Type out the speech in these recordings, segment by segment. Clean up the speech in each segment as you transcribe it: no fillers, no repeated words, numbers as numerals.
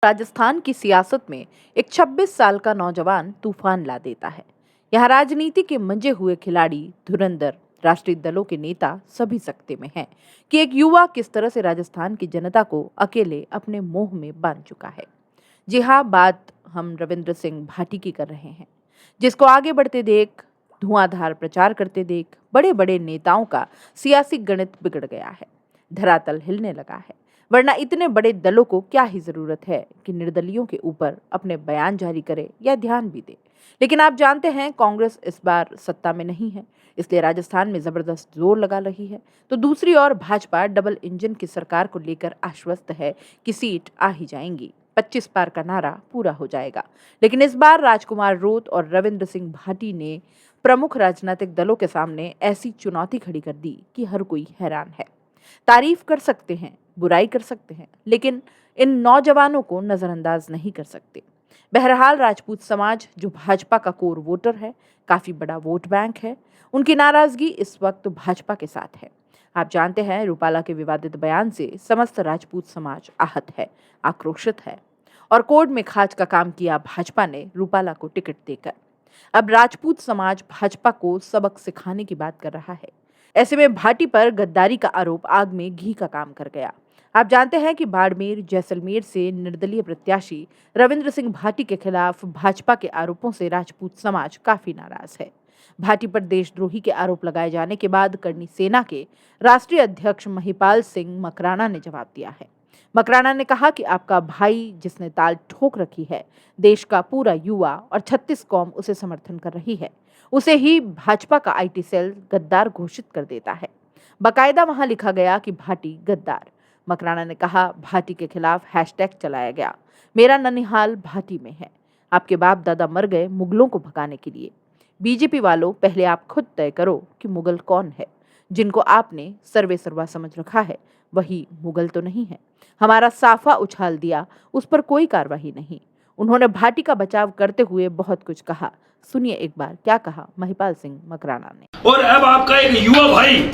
राजस्थान की सियासत में एक 26 साल का नौजवान तूफान ला देता है। यहाँ राजनीति के मंजे हुए खिलाड़ी, धुरंधर, राष्ट्रीय दलों के नेता सभी सकते में हैं कि एक युवा किस तरह से राजस्थान की जनता को अकेले अपने मोह में बांध चुका है। जी हाँ, बात हम रविंद्र सिंह भाटी की कर रहे हैं, जिसको आगे बढ़ते देख, धुआंधार प्रचार करते देख बड़े बड़े नेताओं का सियासी गणित बिगड़ गया है, धरातल हिलने लगा है। वरना इतने बड़े दलों को क्या ही जरूरत है कि निर्दलियों के ऊपर अपने बयान जारी करे या ध्यान भी दे। लेकिन आप जानते हैं, कांग्रेस इस बार सत्ता में नहीं है, इसलिए राजस्थान में जबरदस्त जोर लगा रही है। तो दूसरी ओर भाजपा डबल इंजन की सरकार को लेकर आश्वस्त है कि सीट आ ही जाएंगी, 25 पार का नारा पूरा हो जाएगा। लेकिन इस बार राजकुमार रोत और रविंद्र सिंह भाटी ने प्रमुख राजनीतिक दलों के सामने ऐसी चुनौती खड़ी कर दी कि हर कोई हैरान है। तारीफ कर सकते हैं, बुराई कर सकते हैं, लेकिन इन नौजवानों को नजरअंदाज नहीं कर सकते। बहरहाल राजपूत समाज, जो भाजपा का कोर वोटर है, काफी बड़ा वोट बैंक है, उनकी नाराजगी इस वक्त भाजपा के साथ है। आप जानते हैं, रूपाला के विवादित बयान से समस्त राजपूत समाज आहत है, आक्रोशित है और कोर्ट में खाच का काम किया भाजपा ने रूपाला को टिकट देकर। अब राजपूत समाज भाजपा को सबक सिखाने की बात कर रहा है। ऐसे में भाटी पर गद्दारी का आरोप आग में घी का काम कर गया। आप जानते हैं कि बाड़मेर, जैसलमेर से निर्दलीय प्रत्याशी रविंद्र सिंह भाटी के खिलाफ भाजपा के आरोपों से राजपूत समाज काफी नाराज है। भाटी पर देशद्रोही के आरोप लगाए जाने के बाद करनी सेना के राष्ट्रीय अध्यक्ष महिपाल सिंह मकराना ने जवाब दिया है। मकराना ने कहा कि आपका भाई जिसने ताल ठोक रखी है, देश का पूरा युवा और 36 कौम उसे समर्थन कर रही है, उसे ही भाजपा का आईटी सेल गद्दार घोषित कर देता है। बकायदा वहां लिखा गया कि भाटी गद्दार। मकराना ने कहा, भाटी के खिलाफ हैशटैग चलाया गया, मेरा ननिहाल भाटी में है। आपके बाप दादा मर गए मुगलों को भगाने के लिए। बीजेपी वालों, पहले आप खुद तय करो कि मुगल कौन है। जिनको आपने सर्वे सर्वा समझ रखा है, वही मुगल तो नहीं है। हमारा साफा उछाल दिया, उस पर कोई कार्रवाई नहीं। उन्होंने भाटी का बचाव करते हुए बहुत कुछ कहा। सुनिए एक बार क्या कहा महिपाल सिंह मकराना ने। और अब आपका एक युवा भाई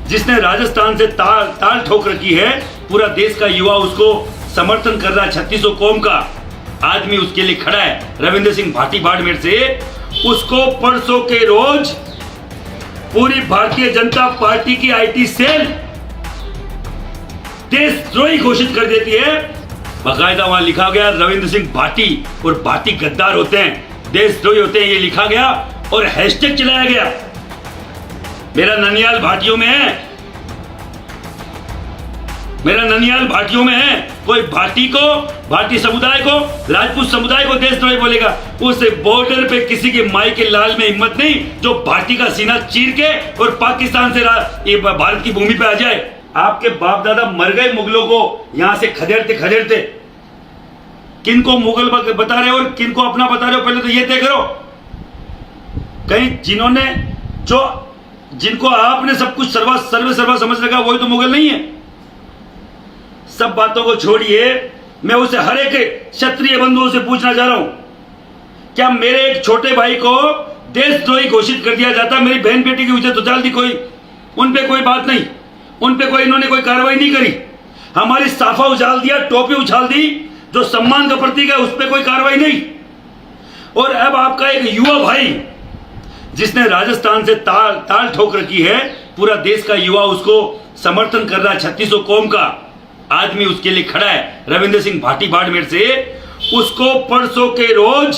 जिसने राजस्थान से ताल ठोक रखी है, पूरा देश का युवा उसको समर्थन कर रहा है, 3600 कौम का आदमी उसके लिए खड़ा है, रविंद्र सिंह भाटी बाड़मेर से। उसको परसों के रोज पूरी भारतीय जनता पार्टी की आईटी सेल देशद्रोही घोषित कर देती है। बाकायदा वहां लिखा गया, रविंद्र सिंह भाटी और भाटी गद्दार होते हैं, देशद्रोही होते हैं, ये लिखा गया और हैशटैग चलाया गया, मेरा ननियाल भाटियों में है, मेरा ननियाल भाटियों में है। कोई भाटी को, भाटी समुदाय को, राजपूत समुदाय को देशद्रोही बोलेगा, उस बॉर्डर पे किसी के माई के लाल में हिम्मत नहीं जो भाटी का सीना चीर के और पाकिस्तान से ये भारत की भूमि पे आ जाए। आपके बाप दादा मर गए मुगलों को यहां से खदेड़ते खदेड़ते। किनको मुगल बता रहे हो और किनको अपना बता रहे हो, पहले तो ये तय करो। कहीं जिनको आपने सब कुछ सर्वे सर्वा समझ रखा, वही तो मुगल नहीं है। सब बातों को छोड़िए, मैं उसे हर एक क्षत्रिय बंधुओं से पूछना चाह रहा हूं, क्या मेरे एक छोटे भाई को देशद्रोही घोषित कर दिया जाता? मेरी बहन बेटी की इज्जत उछाल दी कोई, उन पे कोई बात नहीं, उन पे कोई इन्होंने कोई कार्रवाई नहीं करी। हमारी साफा उछाल दिया, टोपी उछाल दी, जो सम्मान का प्रतीक है, उस पर कोई कार्रवाई नहीं। और अब आपका एक युवा भाई जिसने राजस्थान से ताल ठोक रखी है, पूरा देश का युवा उसको समर्थन कर रहा है, 3600 कौम का आदमी उसके लिए खड़ा है, रविंद्र सिंह भाटी बाड़मेर से। उसको परसों के रोज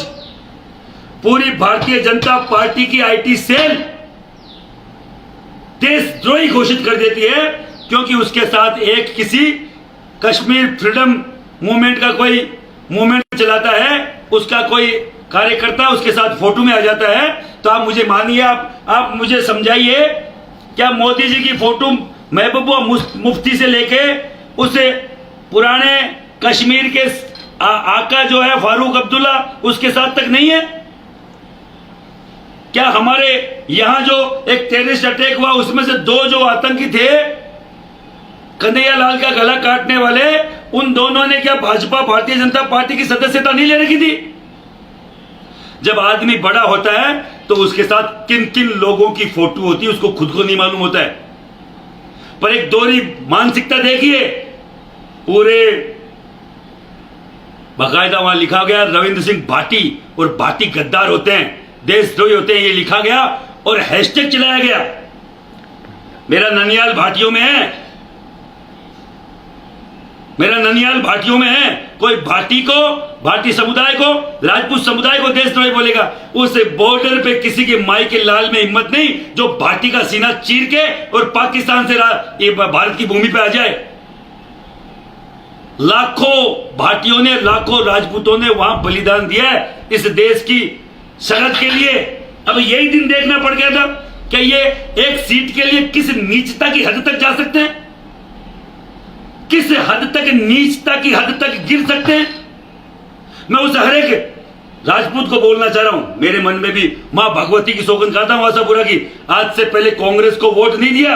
पूरी भारतीय जनता पार्टी की आईटी सेल देशद्रोही घोषित कर देती है, क्योंकि उसके साथ एक किसी कश्मीर फ्रीडम मूवमेंट का कोई मूवमेंट चलाता है, उसका कोई कार्यकर्ता उसके साथ फोटो में आ जाता है। तो आप मुझे मानिए, आप मुझे समझाइए, क्या मोदी जी की फोटो महबूबा मुफ्ती से लेके उसे पुराने कश्मीर के आका जो है फारूक अब्दुल्ला, उसके साथ तक नहीं है? क्या हमारे यहां जो एक टेररिस्ट अटैक हुआ, उसमें से 2 जो आतंकी थे, कन्हैया लाल का गला काटने वाले, उन दोनों ने क्या भाजपा भारतीय जनता पार्टी की सदस्यता नहीं ले रखी थी? जब आदमी बड़ा होता है तो उसके साथ किन किन लोगों की फोटो होती है उसको खुद को नहीं मालूम होता है। पर एक दोहरी मानसिकता देखिए, पूरे बाकायदा वहां लिखा गया रविंद्र सिंह भाटी और भाटी गद्दार होते हैं, देशद्रोही होते हैं, ये लिखा गया और हैशटैग चलाया गया। मेरा ननियाल भाटियों में है, मेरा ननियाल भाटियों में है। कोई भाटी समुदाय को, राजपूत समुदाय को देशद्रोही बोलेगा, उस बॉर्डर पे किसी के माई के लाल में हिम्मत नहीं जो भाटी का सीना चीर के और पाकिस्तान से ये भारत की भूमि पे आ जाए। लाखों भाटियों ने, लाखों राजपूतों ने वहां बलिदान दिया है इस देश की सरहद के लिए। अब यही दिन देखना पड़ गया था कि ये एक सीट के लिए किस नीचता की हद तक जा सकते हैं, किस हद तक नीचता की हद तक गिर सकते हैं। मैं उस हर एक राजपूत को बोलना चाह रहा हूं, मेरे मन में भी मां भगवती की सौगंध खाता हूं आशापुरा की, आज से पहले कांग्रेस को वोट नहीं दिया।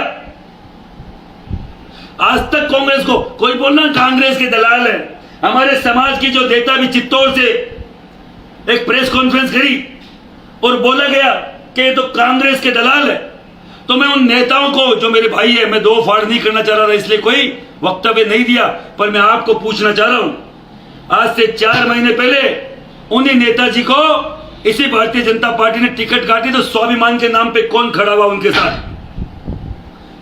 आज तक कांग्रेस को कोई बोलना कांग्रेस के दलाल है। हमारे समाज की जो नेता भी चित्तौड़ से एक प्रेस कॉन्फ्रेंस करी और बोला गया कि ये तो कांग्रेस के दलाल है। तो मैं उन नेताओं को, जो मेरे भाई है, मैं दो फाड़ नहीं करना चाह रहा था इसलिए कोई वक्तव्य नहीं दिया, पर मैं आपको पूछना चाह रहा हूं, आज से 4 महीने पहले उन्हीं नेताजी को इसी भारतीय जनता पार्टी ने टिकट काटी तो स्वाभिमान के नाम पे कौन खड़ा हुआ उनके साथ?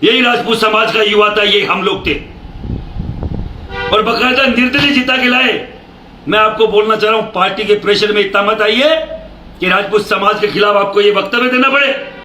यही राजपूत समाज का युवा था, यही हम लोग थे, और बकायदा निर्दलीय जिता के लाए। मैं आपको बोलना चाह रहा हूं, पार्टी के प्रेशर में इतना मत आइए कि राजपूत समाज के खिलाफ आपको ये वक्तव्य देना पड़े।